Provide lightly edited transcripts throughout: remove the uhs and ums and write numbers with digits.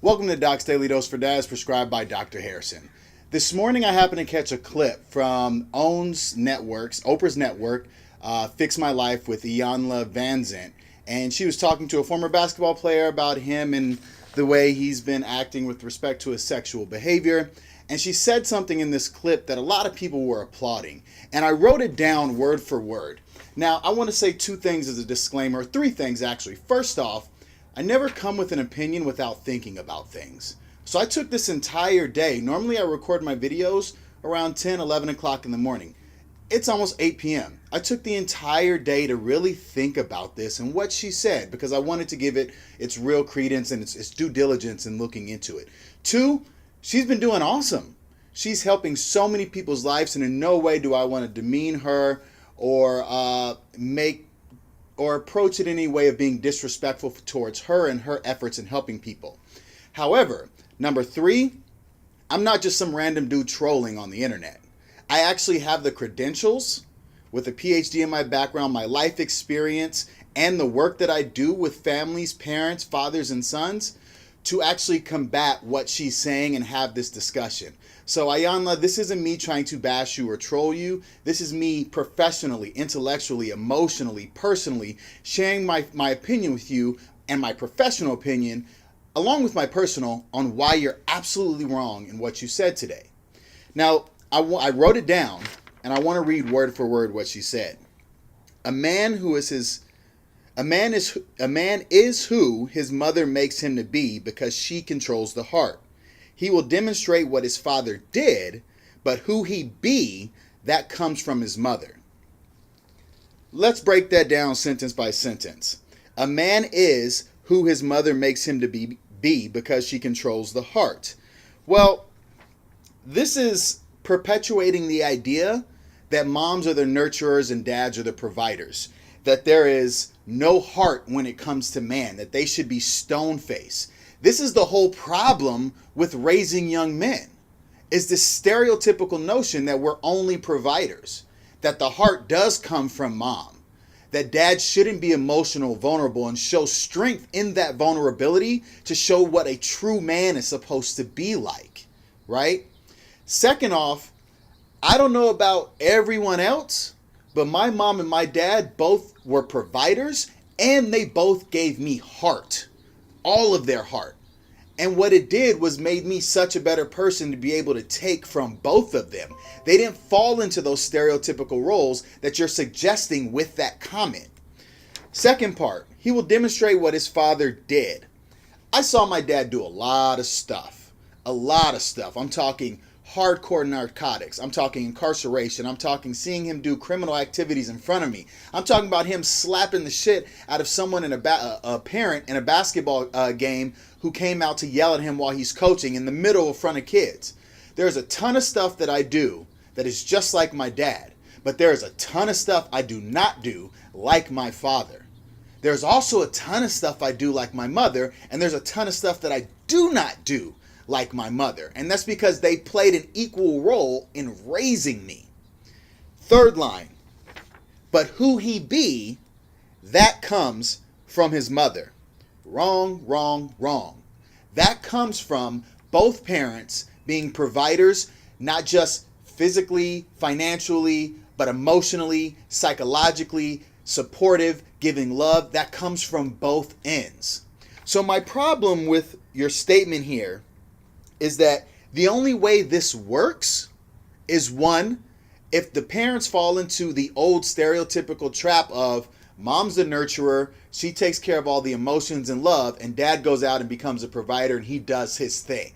Welcome to Doc's Daily Dose for Dads, prescribed by Dr. Harrison. This morning I happened to catch a clip from Oprah's network, Fix My Life with Iyanla Vanzant. And she was talking to a former basketball player about him and the way he's been acting with respect to his sexual behavior. And she said something in this clip that a lot of people were applauding. And I wrote it down word for word. Now, I want to say two things as a disclaimer, three things actually. First off, I never come with an opinion without thinking about things. So I took this entire day. Normally I record my videos around 10, 11 o'clock in the morning. It's almost 8 p.m. I took the entire day to really think about this and what she said because I wanted to give it its real credence and its due diligence in looking into it. Two, she's been doing awesome. She's helping so many people's lives, and in no way do I want to demean her or approach it in any way of being disrespectful towards her and her efforts in helping people. However, number three, I'm not just some random dude trolling on the internet. I actually have the credentials with a PhD in my background, my life experience, and the work that I do with families, parents, fathers, and sons to actually combat what she's saying and have this discussion. So Iyanla, this isn't me trying to bash you or troll you. This is me professionally, intellectually, emotionally, personally sharing my opinion with you and my professional opinion along with my personal on why you're absolutely wrong in what you said today. Now, I wrote it down and I want to read word for word what she said. A man is who his mother makes him to be because she controls the heart. He will demonstrate what his father did, but who he be, that comes from his mother. Let's break that down sentence by sentence. A man is who his mother makes him to be because she controls the heart. Well, this is perpetuating the idea that moms are the nurturers and dads are the providers. That there is no heart when it comes to man, that they should be stone-faced. This is the whole problem with raising young men, is this stereotypical notion that we're only providers, that the heart does come from mom, that dad shouldn't be emotional, vulnerable, and show strength in that vulnerability to show what a true man is supposed to be like, right? Second off, I don't know about everyone else, but my mom and my dad both were providers and they both gave me heart, all of their heart. And what it did was made me such a better person to be able to take from both of them. They didn't fall into those stereotypical roles that you're suggesting with that comment. Second part, he will demonstrate what his father did. I saw my dad do a lot of stuff. I'm talking hardcore narcotics. I'm talking incarceration. I'm talking seeing him do criminal activities in front of me. I'm talking about him slapping the shit out of someone a parent in a basketball game who came out to yell at him while he's coaching in the middle of front of kids. There's a ton of stuff that I do that is just like my dad, but there's a ton of stuff I do not do like my father. There's also a ton of stuff I do like my mother, and there's a ton of stuff that I do not do like my mother. And that's because they played an equal role in raising me. Third line, but who he be, that comes from his mother. Wrong, wrong, wrong. That comes from both parents being providers, not just physically, financially, but emotionally, psychologically, supportive, giving love. That comes from both ends. So my problem with your statement here is that the only way this works is one, if the parents fall into the old stereotypical trap of mom's the nurturer, she takes care of all the emotions and love, and dad goes out and becomes a provider and he does his thing.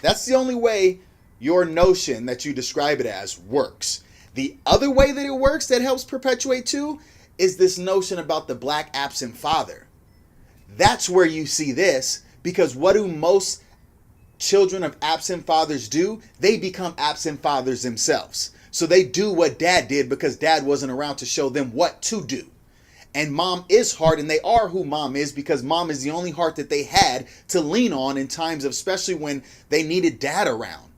That's the only way your notion that you describe it as works. The other way that it works that helps perpetuate too is this notion about the black absent father. That's where you see this, because what do most children of absent fathers do? They become absent fathers themselves. So they do what dad did because dad wasn't around to show them what to do. And mom is hard, and they are who mom is because mom is the only heart that they had to lean on in times of, especially when they needed dad around.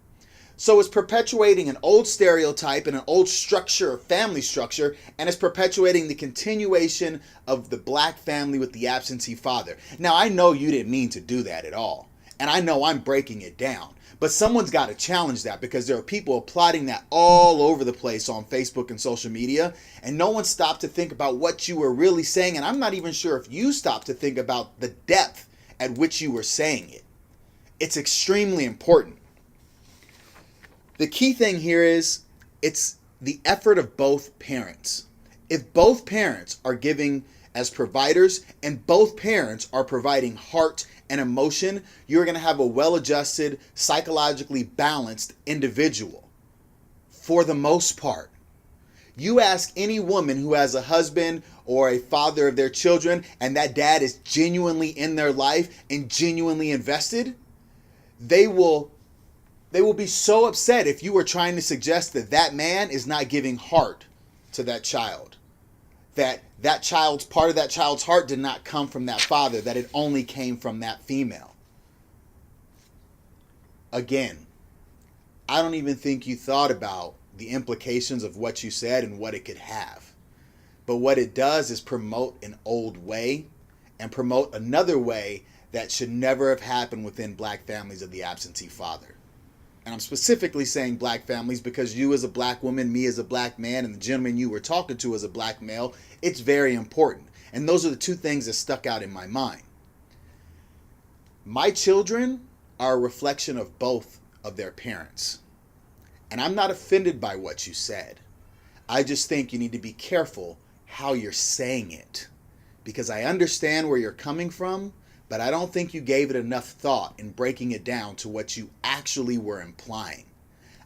So it's perpetuating an old stereotype and an old structure, family structure, and it's perpetuating the continuation of the black family with the absentee father. Now, I know you didn't mean to do that at all. And I know I'm breaking it down. But someone's got to challenge that, because there are people applauding that all over the place on Facebook and social media, and no one stopped to think about what you were really saying. And I'm not even sure if you stopped to think about the depth at which you were saying it. It's extremely important. The key thing here is it's the effort of both parents. If both parents are giving as providers and both parents are providing heart and emotion, you're going to have a well-adjusted, psychologically balanced individual for the most part. You ask any woman who has a husband or a father of their children, and that dad is genuinely in their life and genuinely invested, they will be so upset if you are trying to suggest that that man is not giving heart to that child. That child's part of that child's heart did not come from that father, that it only came from that female. Again, I don't even think you thought about the implications of what you said and what it could have. But what it does is promote an old way and promote another way that should never have happened within black families of the absentee father. And I'm specifically saying black families because you as a black woman, me as a black man, and the gentleman you were talking to as a black male, it's very important. And those are the two things that stuck out in my mind. My children are a reflection of both of their parents. And I'm not offended by what you said. I just think you need to be careful how you're saying it, because I understand where you're coming from, but I don't think you gave it enough thought in breaking it down to what you actually were implying.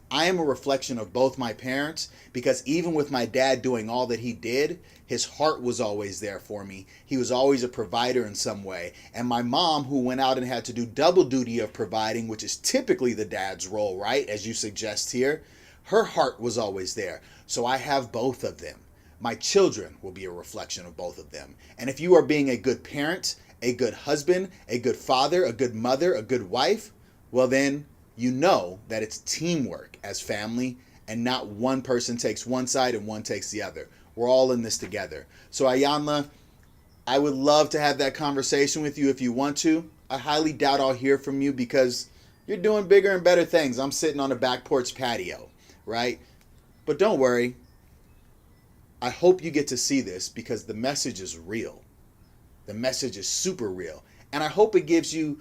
I am a reflection of both my parents, because even with my dad doing all that he did, his heart was always there for me. He was always a provider in some way. And my mom, who went out and had to do double duty of providing, which is typically the dad's role, right? As you suggest here, her heart was always there. So I have both of them. My children will be a reflection of both of them. And if you are being a good parent, a good husband, a good father, a good mother, a good wife, well then you know that it's teamwork as family, and not one person takes one side and one takes the other. We're all in this together. So Iyanla, I would love to have that conversation with you if you want to. I highly doubt I'll hear from you because you're doing bigger and better things. I'm sitting on a back porch patio, right? But don't worry. I hope you get to see this because the message is real. The message is super real. And I hope it gives you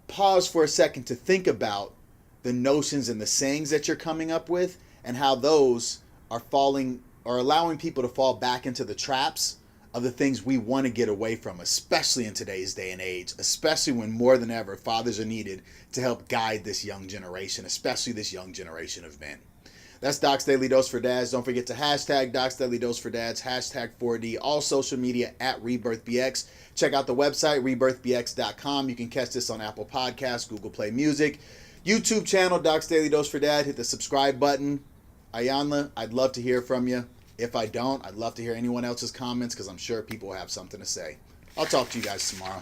pause for a second to think about the notions and the sayings that you're coming up with and how those are falling or allowing people to fall back into the traps of the things we want to get away from, especially in today's day and age, especially when more than ever fathers are needed to help guide this young generation, especially this young generation of men. That's Doc's Daily Dose for Dads. Don't forget to hashtag Doc's Daily Dose for Dads, hashtag 4D, all social media at RebirthBX. Check out the website, rebirthbx.com. You can catch this on Apple Podcasts, Google Play Music, YouTube channel, Doc's Daily Dose for Dad. Hit the subscribe button. Iyanla, I'd love to hear from you. If I don't, I'd love to hear anyone else's comments because I'm sure people have something to say. I'll talk to you guys tomorrow.